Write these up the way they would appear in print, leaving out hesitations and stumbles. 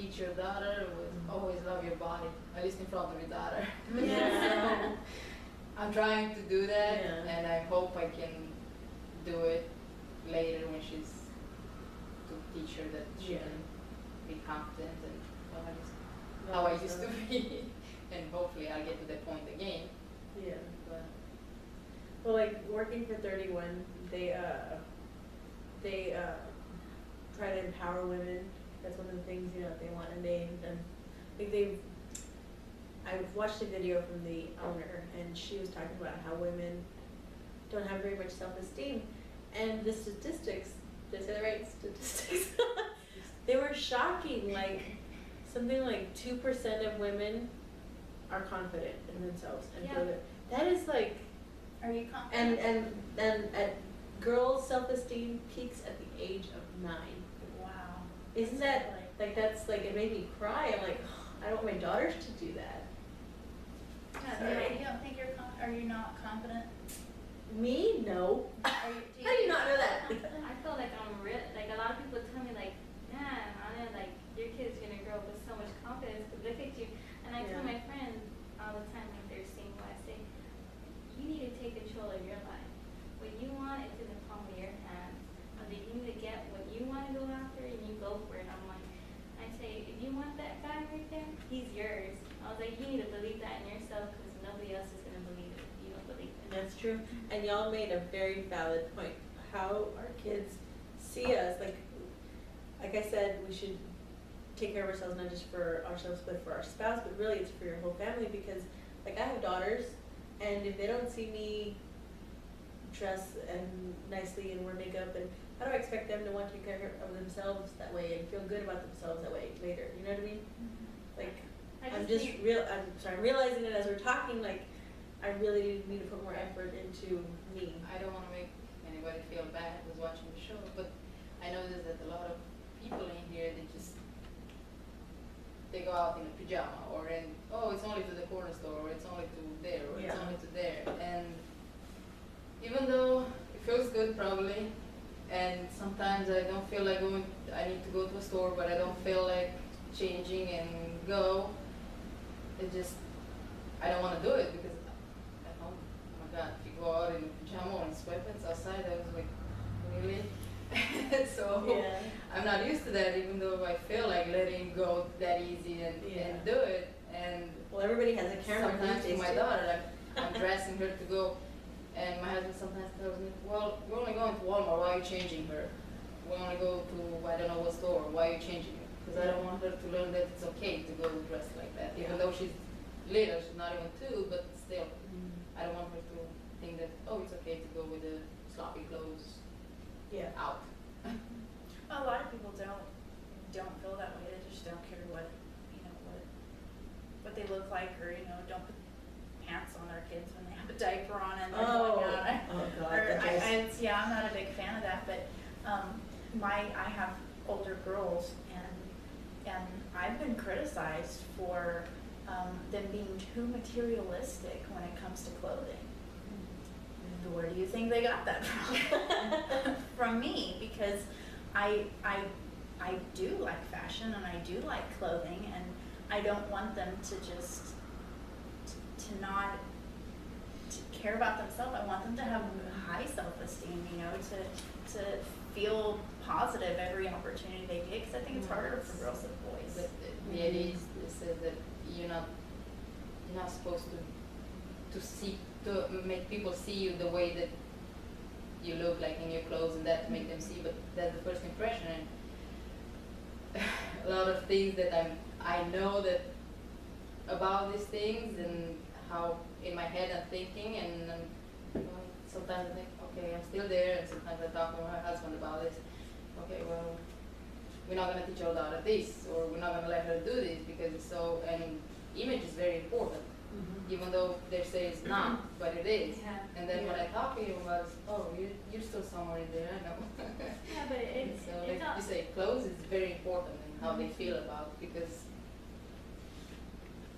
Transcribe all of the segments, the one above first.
teach your daughter was always love your body, at least in front of your daughter. Yeah. So I'm trying to do that, Yeah. and I hope I can do it later when she's to teach her that she Yeah. can be confident and how I used to be, and hopefully I'll get to that point again. Yeah. But Well, like working for 31, they try to empower women. That's one of the things they want, and I watched a video from the owner, and she was talking about how women don't have very much self-esteem, and the statistics. Did I say the right statistics? They were shocking. Like something like 2% of women are confident in themselves, and feel Yeah. that is like. Are you confident? And at girls' self-esteem peaks at the age of 9. Wow. Isn't that like that's like it made me cry? I'm like, I don't want my daughters to do that. Yeah, Sorry. you don't think are you not confident? Me? No. Are you, How do you not know that? I feel like I'm real. Like a lot of people tell me, like, man, Anna, like your kid's gonna grow up with so much confidence. But look at you. And I tell my friends all the time, like they're single, I say, you need to take control of your life. What you want is in the palm of your hands. And then you need to get what you want to go after, and you go for it. I'm like, I say, if you want that guy right there, he's yours. I was like, you need to believe that in yourself, because nobody else is gonna believe it if you don't believe it. That's true. And y'all made a very valid point. How our kids see us, like I said, we should take care of ourselves, not just for ourselves, but for our spouse, but really it's for your whole family, because like I have daughters, and if they don't see me dress and nicely and wear makeup, and how do I expect them to want to take care of themselves that way and feel good about themselves that way later? You know what I mean? Like I'm realizing it as we're talking, like I really need to put more effort into me. I don't want to make anybody feel bad who's watching the show, but I noticed that a lot of people in here, they go out in a pajama, or it's only to the corner store, or it's only to there, or it's only to there. And even though it feels good probably, and sometimes I don't feel like going, I need to go to a store, but I don't feel like changing and go, I don't want to do it, because at home, oh my God, if you go out in pajama or in sweatpants outside, I was like, really? So I'm not used to that, even though I feel like letting go that easy and do it. And well, everybody has a camera. Sometimes with my daughter, I'm dressing her to go, and my husband sometimes tells me, well, we're only going to Walmart, why are you changing her? We only go to, I don't know what store, why are you changing her? Because I don't want her to learn that it's okay to go dressed like that. Even though she's little, she's not even 2, but still, I don't want her to think that, oh, it's okay to go with the sloppy clothes out. A lot of people don't feel that way. They just don't care what they look like, or don't put pants on their kids when they have a diaper on and they're going out. Oh God! I'm not a big fan of that. But I have older girls, and I've been criticized for them being too materialistic when it comes to clothing. Where do you think they got that from? From me, because I do like fashion, and I do like clothing, and I don't want them to just to not to care about themselves. I want them to have high self-esteem, to feel positive every opportunity they get, because I think it's harder for girls than boys. But it is, it says that you're not supposed to make people see you the way that you look, like in your clothes, and that to make them see, but that's the first impression. And a lot of things that I know that about these things, and how in my head I'm thinking, and sometimes I think, okay, I'm still there, and sometimes I talk to my husband about this. Okay, well, we're not going to teach our daughter this, or we're not going to let her do this, because it's so, and image is very important. Even though they say it's not, but it is. Yeah. And then when I talk to him about it, oh, you're still somewhere in there, I know. Yeah, but it's, so it's like you say, clothes is very important in how they feel about it, because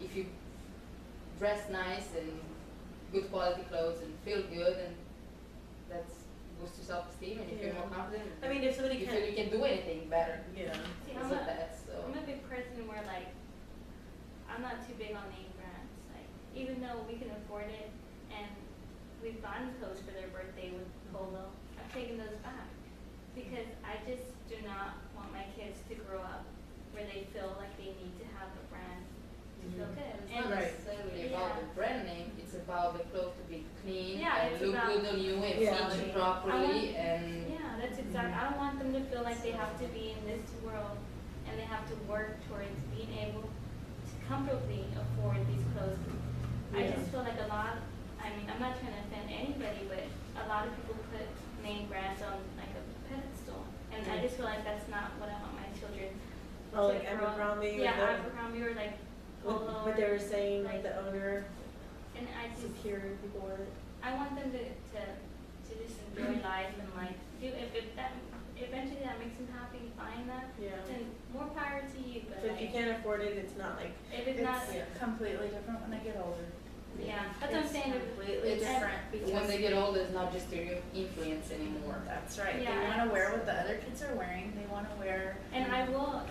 if you dress nice and good quality clothes and feel good, and that's boosts your self-esteem, and you feel more confident. I mean, if somebody you feel you can do anything better. Yeah. See, because of that. So I'm a big person not too big on name brands. Like, even though we can afford it, and we've gotten clothes for their birthday with Polo, I've taken those back because I just do not want my kids to grow up where they feel like they need to have a brand to feel good. It's And not Right. necessarily about Yeah. the brand name, it's about the clothes to be clean Yeah, and it's look about- good on you and Yeah. fit you properly and Yeah, that's exactly. I don't want them to feel like they have to be in this world and they have to work towards being able to comfortably afford these clothes. I Yeah. just feel like a lot. I mean, I'm not trying to offend anybody, but a lot of people put name brands on like a pedestal, and I just feel like that's not what I want my children. Oh, to like grow up. Abercrombie or Yeah, the- Abercrombie or like Polo. What they or, were saying, like the owner, And I just secure people with it. I want them to just enjoy life and like do if that eventually that makes them happy, fine that. Yeah. Then more power to you. But So if you like, can't afford it, it's not like, if it's not, Yeah. completely different when they get older. yeah, that's what I'm saying. It's completely It's- different because when they get older, it's not just their influence anymore. that's right. Yeah. They want to wear what the other kids are wearing. They want to wear. And I will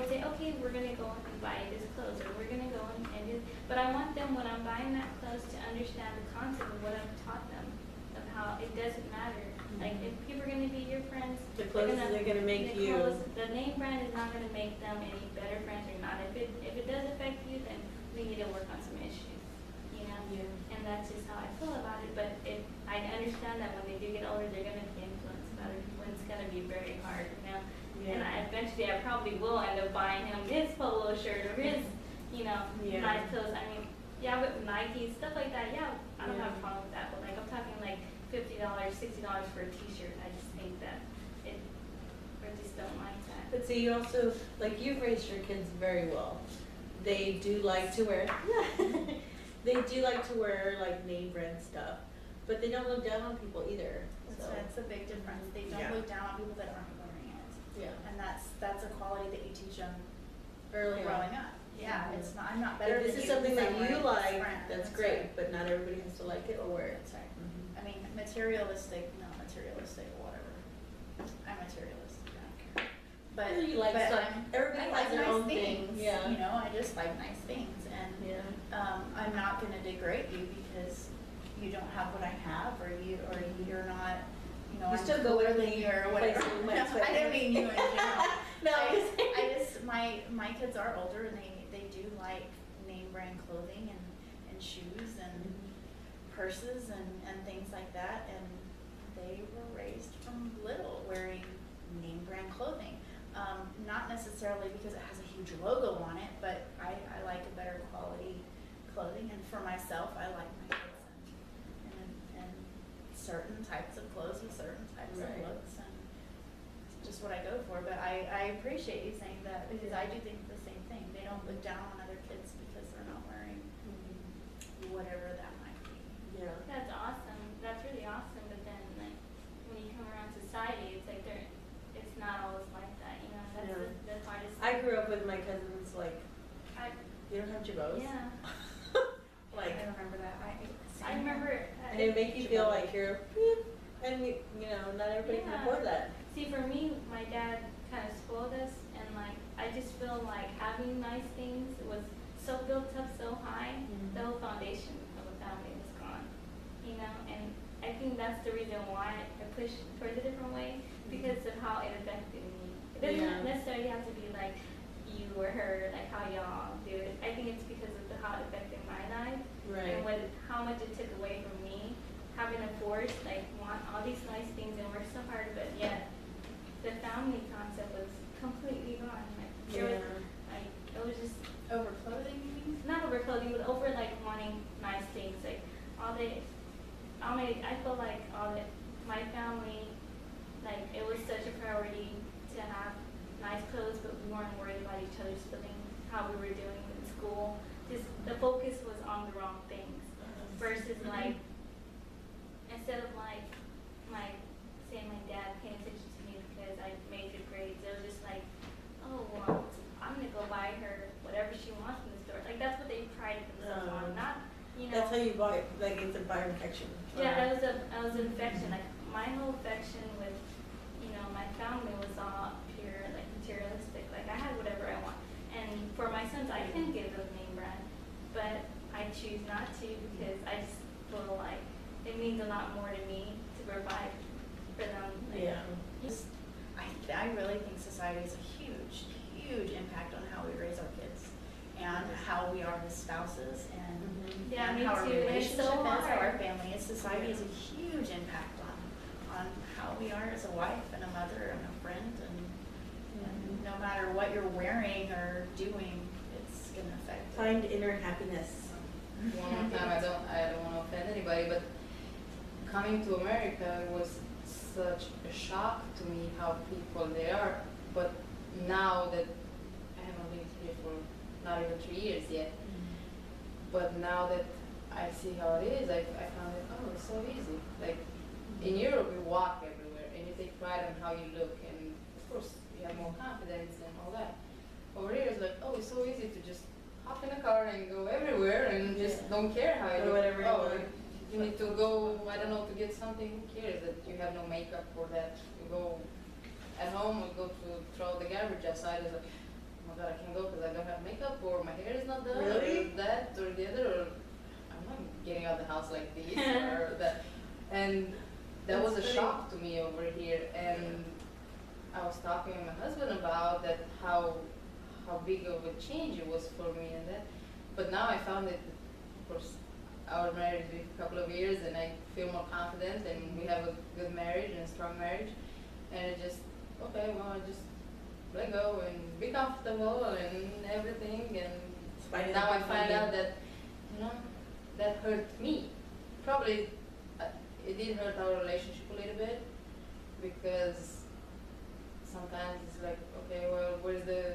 say, okay, we're gonna go and buy this clothes, or we're gonna go and do, but I want them when I'm buying that clothes to understand the concept of what I've taught them, of how it doesn't matter. Like if people are gonna be your friends, the they're clothes are gonna make the you. clothes- the name brand is not gonna make them any better friends or not. If it does affect you, then we need to work on some issues, you know. Yeah. And that's just how I feel about it. But I understand that when they do get older, they're gonna be influenced by other people. And it's gonna be very hard, you know. And eventually, I probably will end up buying him his polo shirt or his, you know, Yeah. nice clothes. I mean, yeah, with Nike stuff like that, yeah, I don't have a Yeah. problem with that. But like, I'm talking like $50, $60 for a T-shirt. I just think that I just don't like that. But see, you also, like, you've raised your kids very well. They do like to wear, they do like to wear like name brand stuff, but they don't look down on people either. So That's a big difference. They don't Yeah. look down on people that aren't wearing it, yeah, and that's a quality that you teach them early growing on. up. Yeah, Mhm. it's not. I'm not better If than this you is something because that I'm you wearing this like, brand. that's right. great, but not everybody has to like it or wear it. That's right. Mhm. I mean, materialistic, not materialistic, whatever. I'm materialistic. I don't care. But Well, you like but stuff. I'm- Everybody I has like their nice own things. thing, yeah. You know, I just like nice things, and Yeah. I'm not going to degrade you because you don't have what I have, or you're not. You know, You I'm still go cooler with than me you or whatever. places you might No, sweat I didn't in. mean you in general. No, I'm just saying. I just my kids are older and they do like name brand clothing and shoes and purses and things like that, and they were raised from little wearing name brand clothing. Not necessarily because it has a huge logo on it, but I like a better quality clothing, and for myself, I like my kids and certain types of clothes with certain types Right. of looks, and it's just what I go for. But I appreciate you saying that because I do think the same thing. They don't look down on other kids because they're not wearing whatever that might be. Yeah. That's awesome. That's really awesome. But then, like, when you come around society, it's like it's not always like that. You know, that's Yeah. the hardest. I grew up with my cousins, like, I you don't have Jabos? yeah. Like, I remember that. I remember. and it make you feel like you're, beep, and you know, not everybody can Yeah. afford that. See, for me, my dad kind of spoiled us, and like I just feel like having nice things was so built up so high, Mhm. the whole foundation of a family was gone. You know, and I think that's the reason why I pushed towards a different way, because of how it affected me. It doesn't Yeah. necessarily have to be like you or her, like how y'all do it. I think it's because of how it affected my life. Right. And how much it took away from me, having to force, like, want all these nice things and work so hard, but yet the family concept was completely gone. Like, there was, like, it was just Over clothing, you mean? not over clothing, but over like wanting nice things. Like I feel like my family, like, it was such a priority to have nice clothes, but we weren't worried about each other's feelings, how we were doing in school. Just the focus was on the wrong things versus like instead of like my dad paying attention to me because I made good grades, it was just like, oh well, I'm gonna go buy her whatever she wants in the store. Like that's what they prided themselves on, not That's how you buy it, like it's a buyer infection. Yeah, it was an affection. Like my whole affection with my family was all pure like materialistic. Like I had whatever I want. And for my sons, I can choose not to because I just feel like it means a lot more to me to provide for them. Like, Yeah. I really think society has a huge impact on how we raise our kids and how we are as spouses and, Yeah, and me how our too. It's relationship so is, how our hard. family is. Society has a huge impact on how we are as a wife and a mother and a friend and no matter what you're wearing or doing, it's gonna affect it. Find inner happiness. One more time, I don't want to offend anybody, but coming to America was such a shock to me how people they are. But now that I haven't lived here for not even 3 years yet, but now that I see how it is, I found it, oh, it's so easy. Like in Europe, you walk everywhere and you take pride on how you look, and of course you have more confidence and all that. Over here, it's like, oh, it's so easy to just hop in a car and go everywhere and just don't care how you Or look. whatever you Oh, want. you need to go, I don't know, to get something, who cares that you have no makeup for that? You go at home or go to throw the garbage outside, it's like, oh my god, I can't go because I don't have makeup, or my hair is not done, Really? or that, or the other, or I'm not getting out of the house like this, or that. And that was a That's funny. shock to me over here, and I was talking with my husband about that, how big of a change it was for me and that. But now I found it, of course, our marriage is a couple of years and I feel more confident and we have a good marriage and a strong marriage. And it just, okay, well, I just let go and be comfortable and everything. And Finding now I the find beauty. out that, you know, that hurt me. Probably it did hurt our relationship a little bit because sometimes it's like, okay, well, where's the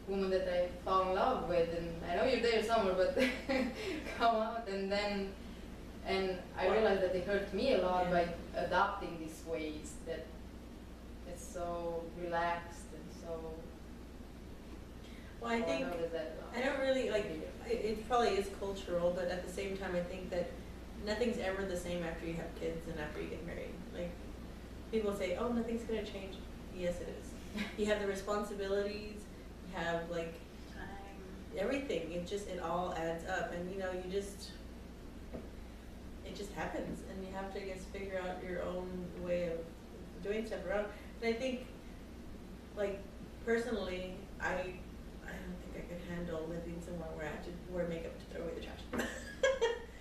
woman that I fall in love with? And I know you're there somewhere, but come out. And I realized that it hurt me a lot by adopting these ways that it's so relaxed and so. Well, I think, noticed that, I don't really, like, it probably is cultural, but at the same time, I think that nothing's ever the same after you have kids and after you get married. Like, people say, oh, nothing's gonna change. Yes, it is. You have the responsibilities, you have, like, Time. everything. It all adds up, and you know, it just happens, and you have to, I guess, figure out your own way of doing stuff around. And I think, like, personally, I don't think I could handle living somewhere where I have to wear makeup to throw away the trash.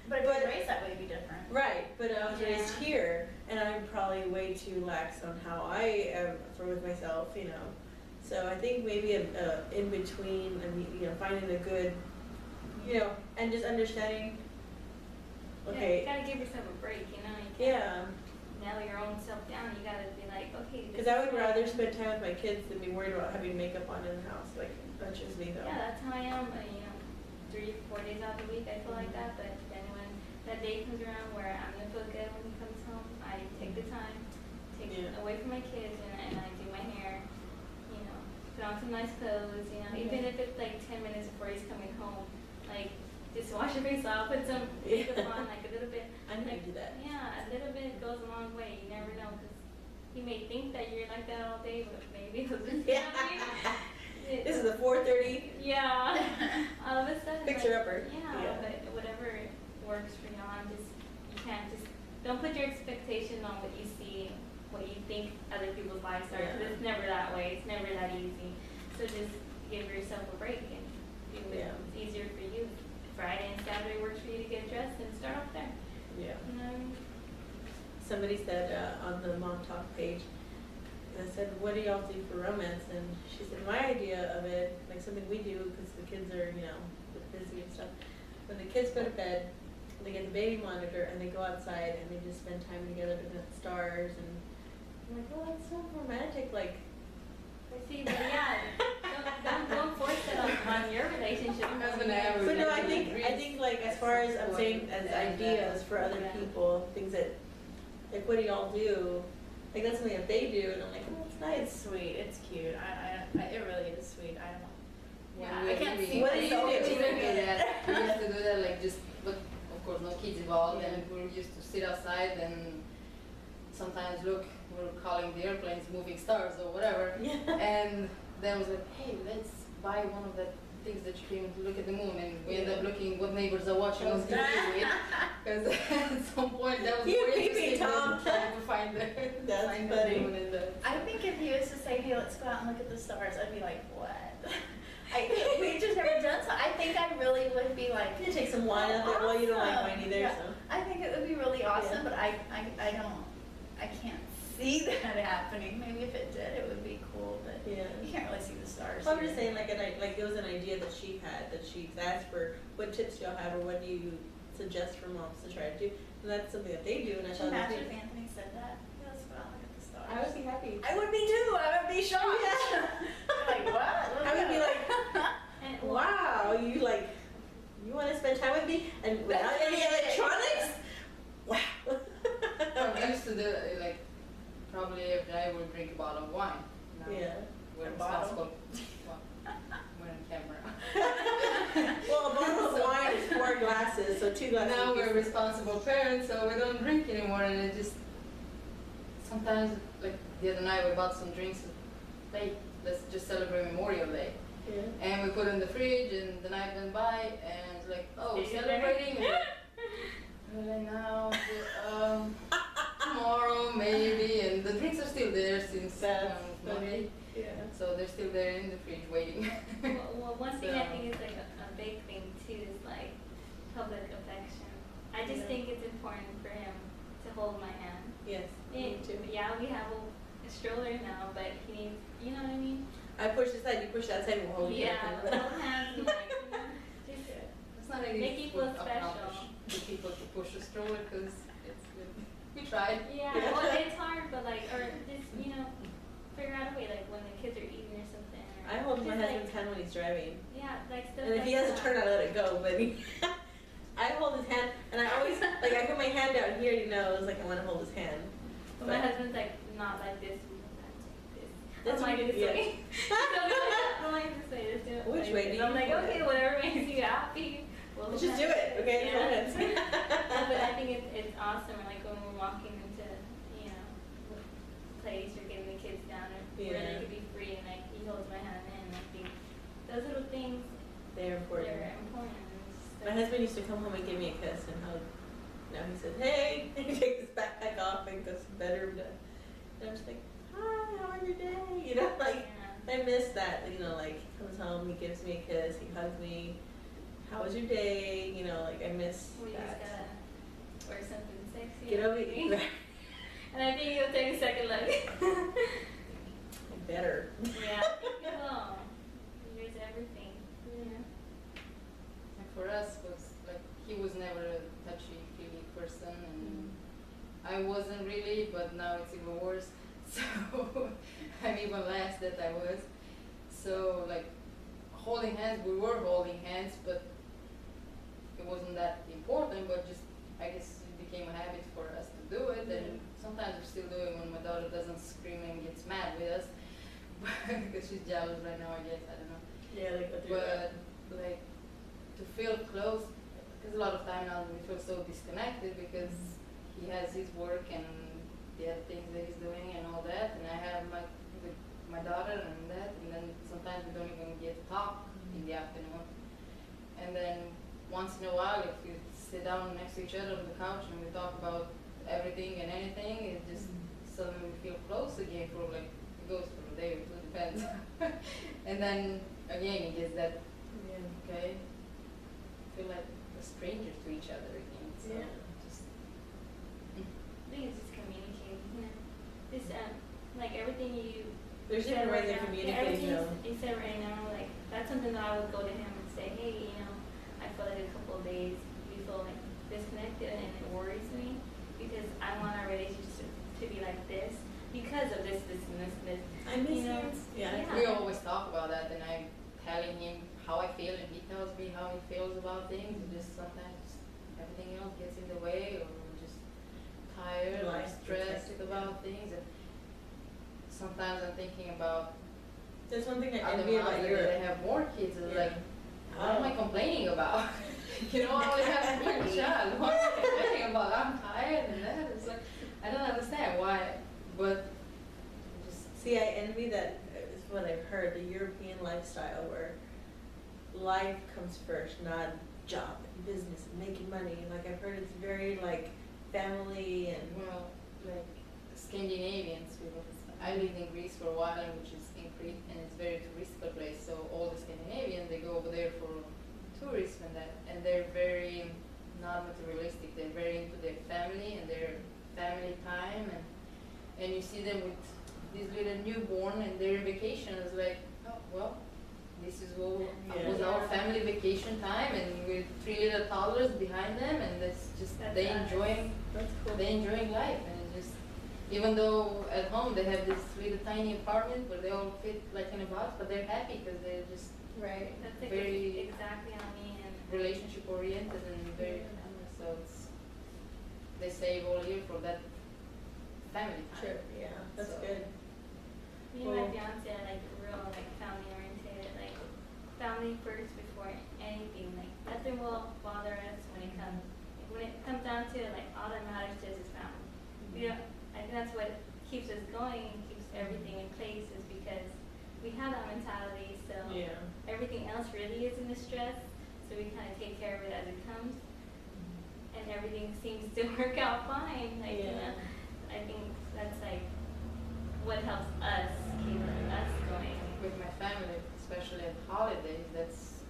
But if you're raised that way, it'd be different. Right, but I was raised Yeah. here, and I'm probably way too lax on how I am with myself, you know. So I think maybe a in between, and you know, finding a good, you know, and just understanding. Yeah, Okay. you gotta give yourself a break, you know. You can't Yeah, nail your own self down. You gotta be like, okay. because I would rather spend time with my kids than be worried about having makeup on in the house. Like that's just me though. Yeah, that's how I am. You know, 3-4 days out of the week, I feel like that. But then when that day comes around where I'm gonna feel good when he comes home, I take the time, take away from my kids, and I do my hair. You know, put on some nice clothes. You know, even if it's like 10 minutes before he's coming home, like just wash your face off, put some makeup on, like a little bit. I need like, to do that. Yeah, a little bit goes a long way. You never know, because he may think that you're like that all day, but maybe it'll just. You know what I mean? This is a 4:30. Yeah. All of a sudden. Fixer like, upper. Yeah, Yeah. but whatever works for you. You can't just, don't put your expectation on what you see, what you think other people's lives are. 'Cause Yeah. it's never that way. It's never that easy. So just give yourself a break and do it. Yeah. It's easier for you. Friday and Saturday works for you to get dressed and start off there. Yeah. You know what I mean? Somebody said on the Mom Talk page, I said, what do y'all do for romance? And she said, my idea of it, like something we do, because the kids are, you know, busy and stuff, when the kids go to bed, they get the baby monitor and they go outside and they just spend time together looking at the stars. And I'm like, oh, that's so romantic. Like, See, but yeah, don't force it on your relationship. I'm not gonna have but no, I Really think like as far as I'm saying as ideas for other Yeah. people, things that, like, what do y'all do? Like that's something that they do, and I'm like, oh, it's It's nice. sweet. It's cute. It really is sweet. I don't. When Yeah, I can't see What do you do? We do that. We used to do that, like just, but of course no kids involved, Yeah. and we used to sit outside and sometimes look, we're calling the airplanes moving stars or whatever. Yeah. And then was like, hey, let's buy one of the thinks that she came to look at the moon, and we end up looking what neighbors are watching on TV. Because at some point that was You more creepy, interesting Tom. than trying to find the That's find funny. the moon and the. I think if you was to say, hey, let's go out and look at the stars, I'd be like, what? We just never done so. I think I really would be like, You take some wine out there. Well, you don't like wine either, Yeah. so. I think it would be really awesome, Yeah. but I can't see that happening. Maybe if it did, it would be cool, but Yeah. you can't really see the stars. Well, I'm just either. saying, like it was an idea that she had, that she's asked for, what tips do y'all have, or what do you suggest for moms to try to do? And that's something that they do, and I Can you thought imagine if that Anthony said that? Yeah, let's go out and look at the stars. I would be happy. I would be too. I would be shocked. Yeah. Like what? I would be like, And wow, you like, you want to spend time with me, and without any electronics? Wow. I'm used to the like probably every day I would drink a bottle of wine. Now Yeah. we're A bottle? responsible. Well, we're on camera. Well, a bottle of wine is 4 glasses, so 2 glasses. Now would be we're responsible parents, so we don't drink anymore, and it just sometimes like the other night we bought some drinks. Like let's just celebrate Memorial Day, Yeah. and we put it in the fridge, and the night went by, and it's like, oh, we're Stay there. celebrating. And we're like, no, tomorrow maybe, and the drinks are still there since That's Monday, Yeah. so they're still there in the fridge waiting. well, one thing I So- think is like a big thing too is like public affection. I just Yeah. think it's important for him to hold my hand. Yes, me too. Yeah, we have a stroller now, but he needs, you know what I mean? I push this side, you push that side, we'll hold you. Yeah, hold hands and like, you know, just It's not an Make easy you feel to accomplish special. the people to push a stroller because it's good. We tried. Yeah, Yeah. well, it's hard, but like, or just, you know, figure out a way, like when the kids are eating or something. Or I hold my just, husband's hand when he's driving. Yeah, like stuff And if like he has a that. turn, I let it go, but I hold his hand, and I always, like, I put my hand down here, you know, it's like I want to hold his hand. But my husband's like, not like this, we don't have to like this. That's I'm like what- this yeah. way. So I'm like this way, let's do it. Which like way this. do you I'm like, hold okay, it? whatever makes you happy. We'll Let's just have do it, okay? Yeah. Hold hands. But I think it's awesome, like when we're walking into, you know, place or getting the kids down or where Yeah. they could be free and like he holds my hand and I think those little things, They're important. they're important. And it's just My like- husband used to come home and give me a kiss and hug. Now he says, hey, and he takes his backpack off and goes to the bedroom. And I'm just like, hi, how was your day? You know, like, Yeah. I miss that, you know, like, he comes home, he gives me a kiss, he hugs me. How was your day? You know, like, I miss We just that. gotta wear something sexy. Get and over everything. it. And I think you'll take a second look. Better. Yeah, I think you will. Here's everything. Yeah. And for us was like he was never a touchy-feely person, and I wasn't really, but now it's even worse. So I'm even less that I was. So like holding hands, we were holding hands, but it wasn't that important. But just I guess it became a habit for us to do it, and sometimes we still do it when my daughter doesn't scream and gets mad with us because she's jealous right now. I guess I don't know. Yeah, like, go through that. But like to feel close, because a lot of time now we feel so disconnected because he has his work and the other things that he's doing and all that, and I have with my daughter and that, and then sometimes we don't even get to talk in the afternoon. And then once in a while, if we sit down next to each other on the couch and we talk about everything and anything, it just suddenly we feel close again for like it goes for a day or two, depends. And then again, it gets that Yeah. okay, feel like we're strangers to each other again. So Yeah. just I think it's just communicating. You know? Just like everything you There's said different ways right of now- communicating, everything you know. you said right now, like that's something that I would go to him and say, hey, you know, I feel like a couple of days we feel like disconnected and it worries me because I want our relationship to be like this because of this, and this. I miss You know, you. Yeah. we always talk about that, and I'm telling him how I feel, and he tells me how he feels about things. And just sometimes everything else gets in the way, or we're just tired or Life stressed protected, about things. And sometimes I'm thinking about That's one thing I other envy moms about that your. they have more kids. And Yeah. like, what am I complaining about? You know, I only have one child. What am I complaining about? I'm tired and that. It's like I don't understand why, but just See, I envy that. Is what I've heard, the European lifestyle, where life comes first, not job and business and making money. Like I've heard it's very like family and. Well, like Scandinavians, I lived in Greece for a while, which is in Crete, and it's a very touristical place. So all the Scandinavians, they go over there for tourism and they're very not materialistic. They're very into their family and their family time, and you see them with this little newborn and their vacation is like, oh well, this is what was our family vacation time, and with 3 little toddlers behind them, and that's just they enjoying life, and it's just even though at home they have this little tiny apartment where they all fit like in a box, but they're happy because they're just Right. That's like very exactly on me. And relationship oriented and very family. So they save all year for that family time. True. Yeah, that's So- good. me and my fiance are like real like family oriented, like family first before anything. Like nothing will bother us when it comes down to it, like all that matters to us is family. You know, I think that's what keeps us going and keeps everything in place is because we have that mentality. So Yeah. everything else really isn't a stress. So we kind of take care of it as it comes, and everything seems to work out fine. Like you know, I think that's like what helps us keep us going. With my family, especially at holidays, that's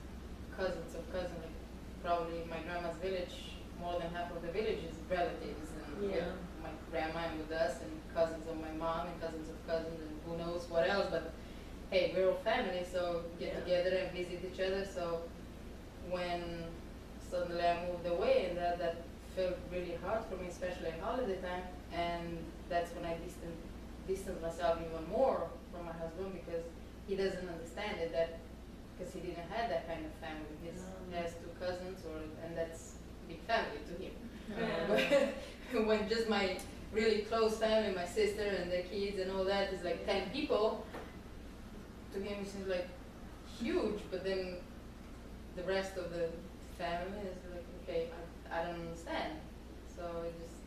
cousins of cousins. Like probably my grandma's village, more than half of the village is relatives, and Yeah. my grandma and with us, and cousins of my mom and cousins of cousins, and who knows what else. But hey, we're all family, so get Yeah. together and visit each other. So when suddenly I moved away, and that felt really hard for me, especially at holiday time, and that's when I distance myself even more from my husband because he doesn't understand it, that because he didn't have that kind of family. He has 2 cousins, and that's big family to him. When just my really close family, my sister and their kids and all that is like 10 people, to him it seems like huge, but then the rest of the family is like, okay, I don't understand. So it just,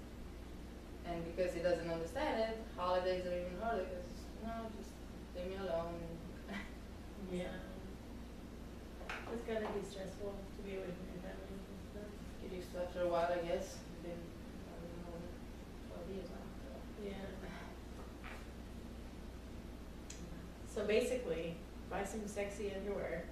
and because he doesn't understand it, holidays are even harder because, no, just leave me alone. Yeah. It's gotta be stressful to be away from your family and stuff. Get used to after a while, I guess. Been, I don't know, 12 years now. So. Yeah. So basically, buy some sexy underwear.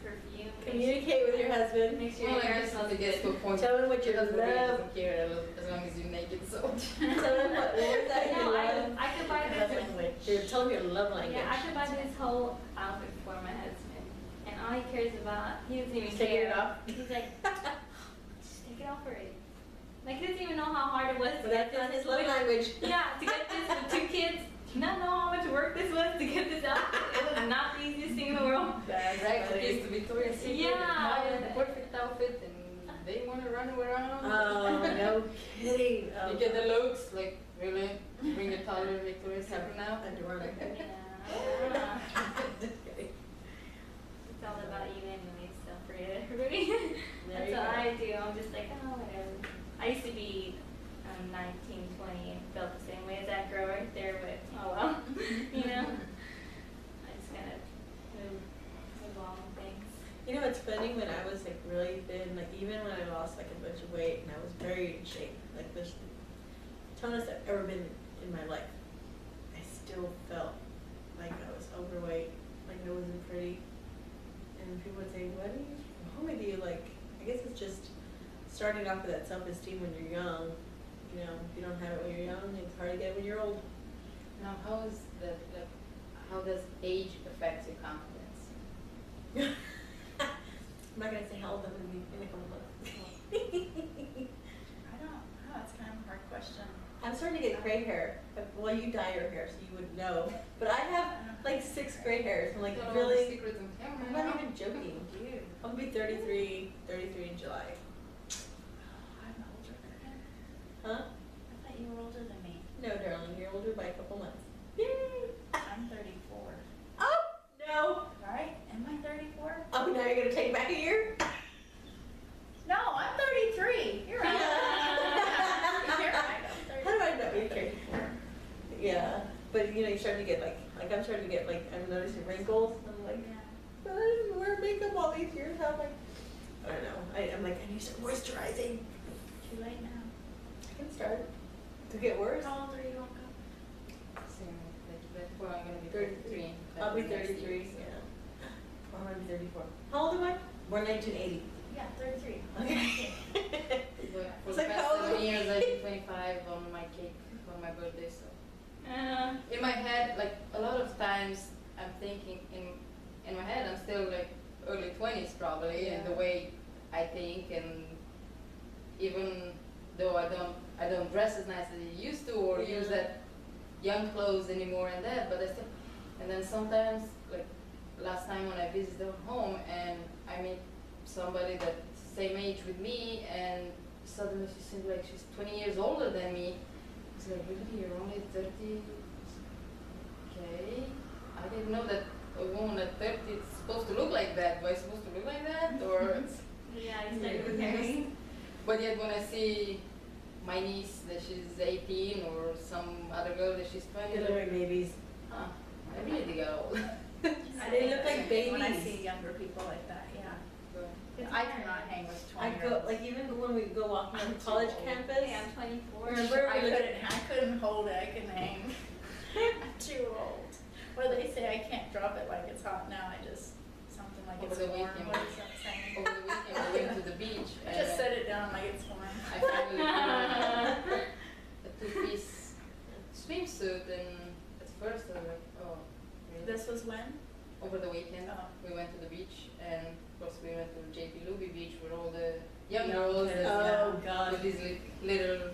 Perfume. Communicate with your husband. Make sure Well, your I hair guess smells it gets to a good. point. Tell him what you He doesn't really love. doesn't care as long as you're naked, so. Tell him what was that you No, love. I could buy Love this. language. Dude, tell him your love language. Yeah, I could buy this whole outfit for my husband, and all he cares about, he doesn't even Just taking care. it off? He's like, just take it off already. Like he doesn't even know how hard it was to But get that's this. his love language. Yeah, to get this with 2 kids. Do you not know how much work this was to get this outfit? It was not the easiest thing in the world. That's Right, funny. it used to Victoria's Secret, Yeah. and now it's the perfect outfit, and they want to run around. Oh, no kidding. You get the looks, like, really? Bring your toddler to Victoria's Secret now? Underwear. Yeah. It's all about you anyway, so forget it, everybody. There That's you all go. I do. I'm just like, oh, whatever. I used to be 19, 20 and felt the same way as that girl right there, but oh well, you know. I just gotta move on with things. You know, it's funny when I was like really thin, like even when I lost like a bunch of weight and I was very in shape, like the tonest I've ever been in my life, I still felt like I was overweight, like I wasn't pretty. And people would say, what is wrong with you? Like, I guess it's just starting off with that self-esteem when you're young. You know, if you don't have it when you're young, it's hard to get it when you're old. Now, how is that, like, how does age affect your confidence? I'm not gonna say how old I'm gonna be in a couple months. I don't know, it's kind of a hard question. I'm starting to get gray hair. Well, you dye your hair, so you would know. But I have like 6 gray hairs. I'm like, Got all the really? secrets on camera I'm now. not even joking. Dude, I'll be 33 in July. I'm older than him. Huh? I thought you were older than me. No, darling, you're older by a couple months. Yay! I'm 34. Oh, no. Right? Am I 34? Oh, now you're gonna take back a year? No, I'm 33. You're right. You're right. I'm 33. How do I know? You're 34. Yeah, but you know, you're starting to get like I'm starting starting to get like, I'm noticing wrinkles. I'm like, but I didn't wear makeup all these years. I'm like, I don't know. I'm like, I need some moisturizing. Too late now. I can start to get worse. How old are you, Olga? Same, like, well, I'm gonna be 33. 33. I'll be next 33. year, so. Yeah. I'm gonna be 34. How old am I? Born 1980. Yeah, 33. Okay. But for It's the like, past how old are 7 you? years, I've been 25 on my cake on my birthday. So in my head, like a lot of times, I'm thinking in my head, I'm still like early 20s probably, in the Yeah. way I think, and even though I don't dress as nice as I used to, or use Yeah. that young clothes anymore and that, but I still. And then sometimes, like last time when I visited home and I meet somebody that's same age with me, and suddenly she seems like she's 20 years older than me. It's like, really, you're only 30? Okay. I didn't know that a woman at 30 is supposed to look like that. Was I supposed to look like that? Or Yeah, you started comparing. but yet when I see my niece that she's 18 or some other girl that she's 20, They look like babies. huh, I really think I old. They look like When I babies. see younger people like that, yeah. But I cannot hang with I 20 go, like even when we go walking on I'm the too college old. campus. Hey, I'm 24. Remember? I couldn't hold it, I couldn't hang. I'm too old. Or they say I can't drop it like it's hot now, I just, something like Over it's the warm, weekend. what is that saying? over the weekend we went to the beach I and just set it down like it's warm. I finally found a two-piece swimsuit, and at first I was like, oh, really? This was when? Over the weekend, Oh. we went to the beach, and of course we went to JP Luby Beach where all the young Young girls kids. that, Oh, God. with these little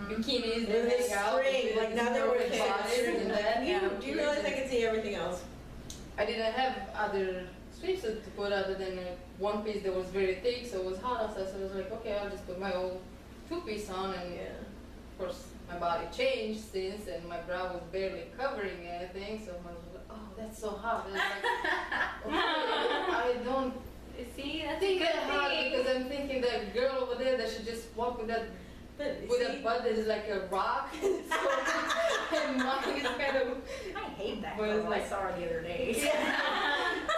bikinis With that this hang out. string, with like these now they were perfect kids. bodies and that. Yeah. Do you realize I can see everything else? I didn't have other swimsuit to put other than a one piece that was very thick, so it was hot outside. So I was like, okay, I'll just put my old two-piece on, and of course my body changed since, and my bra was barely covering anything. So I was like, oh, that's so hot. And I was like, okay, I don't See, that's a think good that hot thing. because I'm thinking that girl over there that should just walk with that But with see, a butt that is like a rock. So, and mine is kind of. I hate that But it's girl, I like- saw her the other day.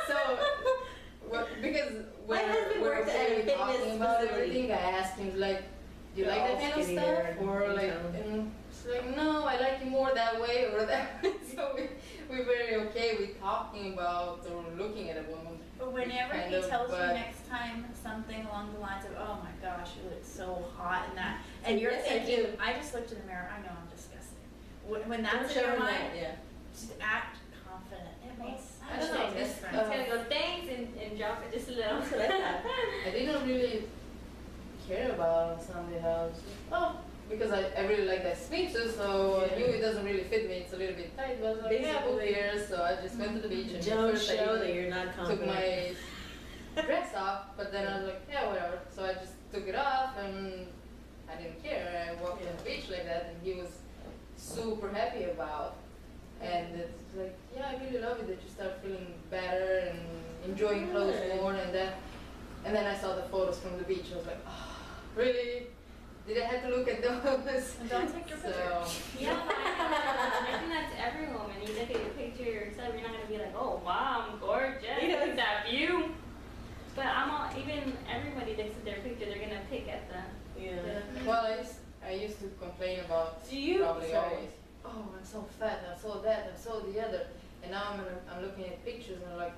So, well, because My husband we're worked at a okay fitness talking about facility. everything, I asked him like, do you They're like all that kind of skinny stuff, there or in like, town. and she's like, no, I like you more that way or that way. So we're very okay with talking about or looking at a woman. But whenever kind he of, tells you but- next time something along the lines of, oh my gosh, you look so hot and that, and you're Yes, I thinking, do. I just looked in the mirror, I know I'm disgusting. When Don't that's show in your him mind, that, yeah. just act confident. It makes I such don't know, a this- difference. It's gonna go thanks and drop it just a little. That's what I thought. I didn't really care about Sunday house. Oh, because I really like that swimsuit, so I knew it doesn't really fit me. It's a little bit tight, but I was like, yeah, who Basically- cares? So I just went to the beach and Don't first I show even that you're not took confident. my dress off, but then I was like, yeah, whatever. So I just took it off and I didn't care. I walked on the beach like that, and he was super happy about. And it's like, yeah, I really love it that you start feeling better and enjoying clothes Good. more and that. And then I saw the photos from the beach. I was like, oh, really? Did I have to look at those? And don't take your picture. So, Yeah, but I think that's every woman. You look at your picture yourself, you're not gonna be like, oh wow, I'm gorgeous. You know, Look at that view. But I'm all, even everybody looks at their picture, they're gonna pick at the. Yeah. well, I used to complain about Do you? probably Sorry. always. Oh, I'm so fat. I saw that. I saw the other. And now I'm looking at pictures and I'm like,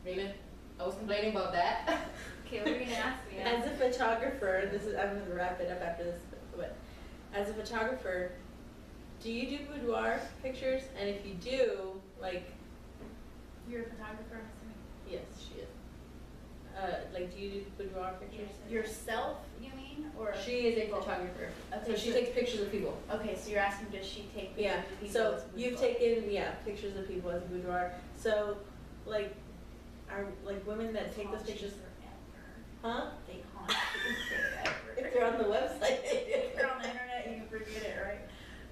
really? I was complaining about that. Okay, what are you gonna ask me? As a photographer, this is, I'm gonna wrap it up after this, but as a photographer, do you do boudoir pictures? And if you do, like, You're a photographer, I'm assuming? yes, she is. Like, do you do boudoir pictures? Yourself, you mean, or? She is a photographer, Okay, so she takes pictures of people. Okay, so you're asking, does she take pictures Yeah, of people? so as you've boudoir? taken, pictures of people as a boudoir. So, like, are, like, women that take those Haunt you pictures, forever. huh? They haunt you forever. If they're on the website. If you're on the internet, you can forget it, right?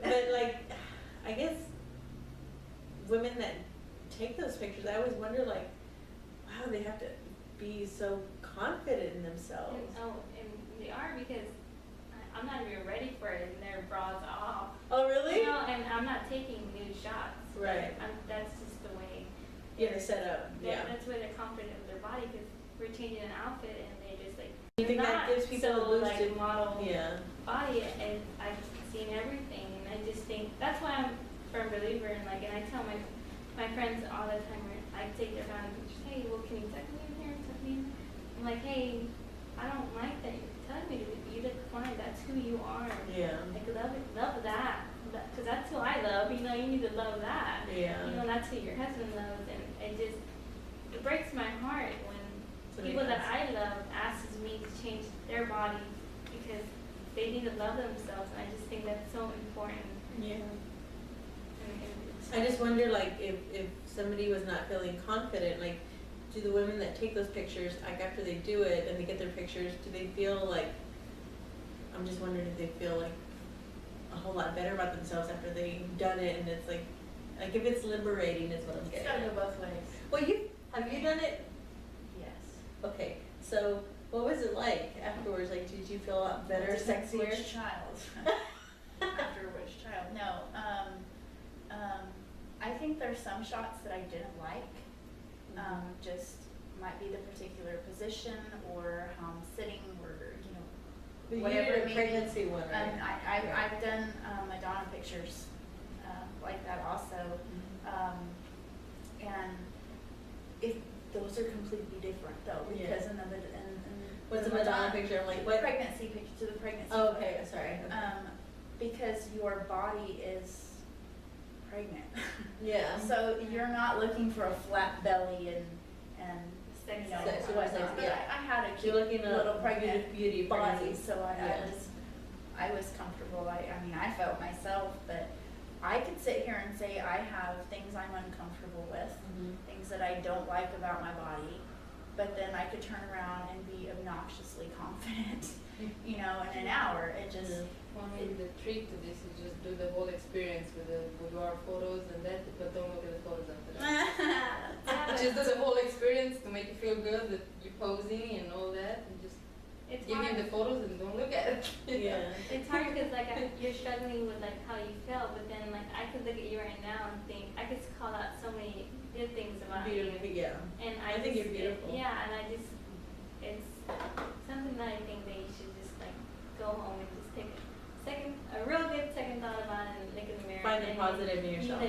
But like, I guess women that take those pictures, I always wonder like, wow, they have to be so confident in themselves. And they are because I'm not even ready for it and their bras off. Oh, really? You know, and I'm not taking new shots. Right. That's just Yeah, they're set up, yeah. That's where they're confident with their body, because we're changing an outfit and they just like, You think that not gives people so a boosted, like model yeah, body, and I've seen everything, and I just think that's why I'm a firm believer in like, and I tell my friends all the time, when I take their family pictures, hey, well, can you tuck me in here, tuck me in? I'm like, hey, I don't like that you're telling me to, you look fine, that's who you are. yeah, Like, love that, because that's who I love, you know, you need to love that. yeah. You know, that's who your husband loves, and it breaks my heart when Somebody people that else. I love asks me to change their body, because they need to love themselves, and I just think that's so important. Yeah. And I just wonder, like, if somebody was not feeling confident, like, do the women that take those pictures, like, after they do it and they get their pictures, do they feel like, I'm just wondering if they feel like a whole lot better about themselves after they've done it, and it's like if it's liberating is what I'm It's getting gotta at. go both ways. Well, have you done it? Yes. Okay, so what was it like afterwards? Like, did you feel a lot better, Depends sexier? Which child? After which child? No. I think there's some shots that I didn't like. Just might be the particular position or how I'm sitting or But you whatever did it a may pregnancy be. one, right? I've done Madonna pictures like that also. And if those are completely different though, Yeah. because in What's the a Madonna picture? I'm like, the what? pregnancy picture, to the pregnancy. Oh, okay, sorry. Because your body is pregnant. Yeah. So you're not looking for a flat belly and Sex, you know, sex, whatnot. But yeah. I had a You're cute looking at little pregnant beauty body, pregnancy. so Yeah. I was comfortable. I mean, I felt myself, but I could sit here and say I have things I'm uncomfortable with, things that I don't like about my body, but then I could turn around and be obnoxiously confident, you know, in an hour. It just, Well, maybe the trick to this is just do the whole experience with the boudoir photos and that, but don't look at the photos after that. Just do the whole experience to make you feel good that you're posing and all that, and just it's give hard. you the photos and don't look at it. Yeah. It's hard because like you're struggling with like how you felt, but then like I could look at you right now and think I could call out so many good things about Beautiful, you. yeah. And I think you're beautiful. yeah, and it's something that I think that you should just like go home and just take a real good second thought about it and look in the mirror. Find the and positive in yourself.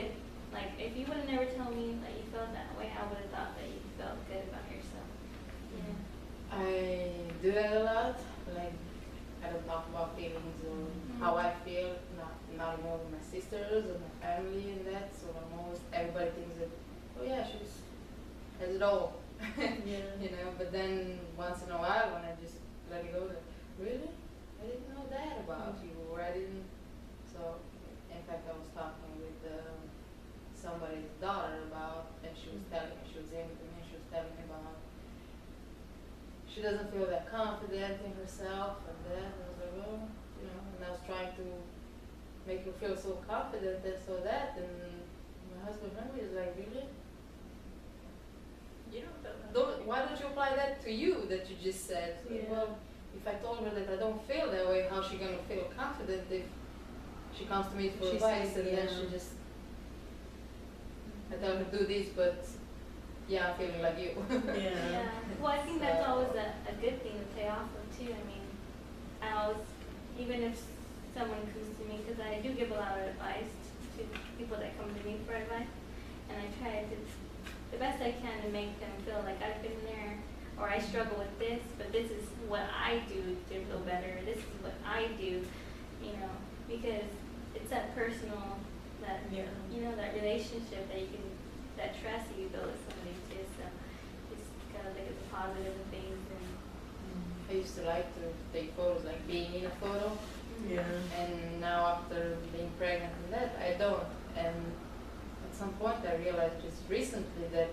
Like if you would have never told me that you felt that way, I would have thought that you felt good about yourself. Yeah. I do that a lot, like I don't talk about feelings or how I feel, not even with my sisters or my family and that, so I'm always, everybody thinks that, oh yeah, she's has it all. Yeah. You know, but then once in a while when I just let it go, like, really? I didn't know that about you, or I didn't, so in fact I was talking with somebody's daughter about, and she was telling me, she was in with me, she was telling me about she doesn't feel that confident in herself and that, and I was like, well, you know, and I was trying to make her feel so confident and so that, and my husband Henry is like, really? you don't feel that. Why don't you apply that to you that you just said? So, Yeah. well, if I told her that I don't feel that way, how's she gonna feel confident if she comes to me for She advice says, and then yeah. she just, I tell her do this, but yeah, I'm feeling like you. Yeah. Well, I think that's always a good thing to play off of too. I mean, I always, even if someone comes to me, because I do give a lot of advice to people that come to me for advice, and I try to, the best I can to make them feel like I've been there, or I struggle with this, but this is what I do to feel better. This is what I do, you know, because it's that personal, that, Yeah. you know, that relationship that you can, that trust that you build with somebody too. So just gotta look at the positive in things and. I used to like to take photos, like being in a photo, Yeah. and now after being pregnant and that, I don't. And at some point I realized just recently that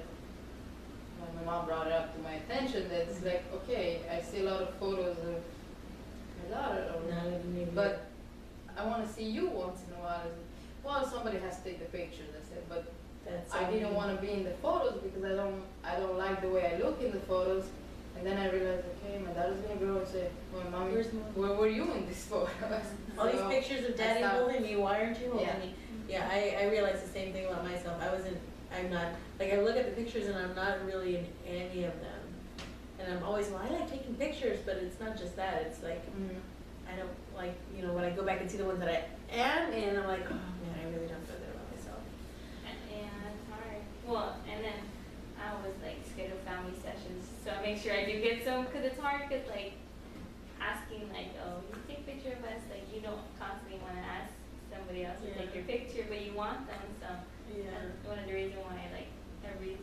when my mom brought it up to my attention that it's like, okay, I see a lot of photos of my daughter, but I want to see you once in a while. Well, somebody has to take the pictures, I said, but That's I didn't want to be in the photos because I don't like the way I look in the photos. And then I realized, okay, my daughter's gonna grow and say, well, mommy, Where's Mom? where were you in these photos? All these So pictures of I daddy stopped. holding me, why aren't you holding Yeah. me? Yeah, I realized the same thing about myself. I was in I'm not, like, I look at the pictures and I'm not really in any of them. And I'm always, well, I like taking pictures, but it's not just that, it's like, I don't like, you know, when I go back and see the ones that I am in, I'm like, oh man, I really don't feel good about myself. Yeah, it's hard. Well, and then I always like schedule family sessions, so I make sure I do get some, cause it's hard, cause like asking like, oh, you take a picture of us, like you don't constantly wanna ask somebody else to take your picture, but you want them, so. Yeah. That's one of the reasons why like every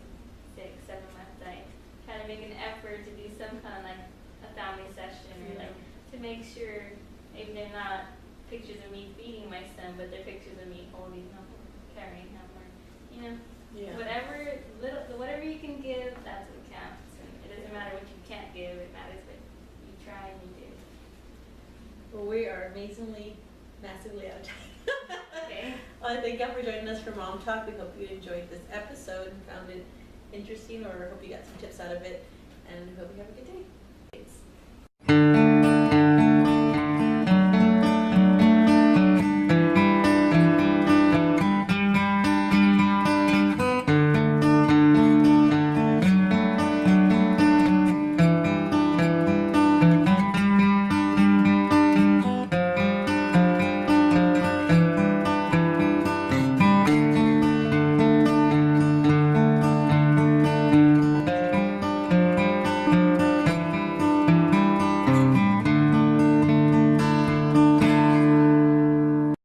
6-7 months I try to make an effort to do some kind of like a family session or like to make sure maybe they're not pictures of me feeding my son, but they're pictures of me holding him or carrying him or, you know, whatever you can give, that's what counts. And it doesn't matter what you can't give, it matters what you try and you do. Well, we are amazingly, massively out of time. Okay. Well, thank you for joining us for Mom Talk. We hope you enjoyed this episode and found it interesting, or hope you got some tips out of it, and hope you have a good day.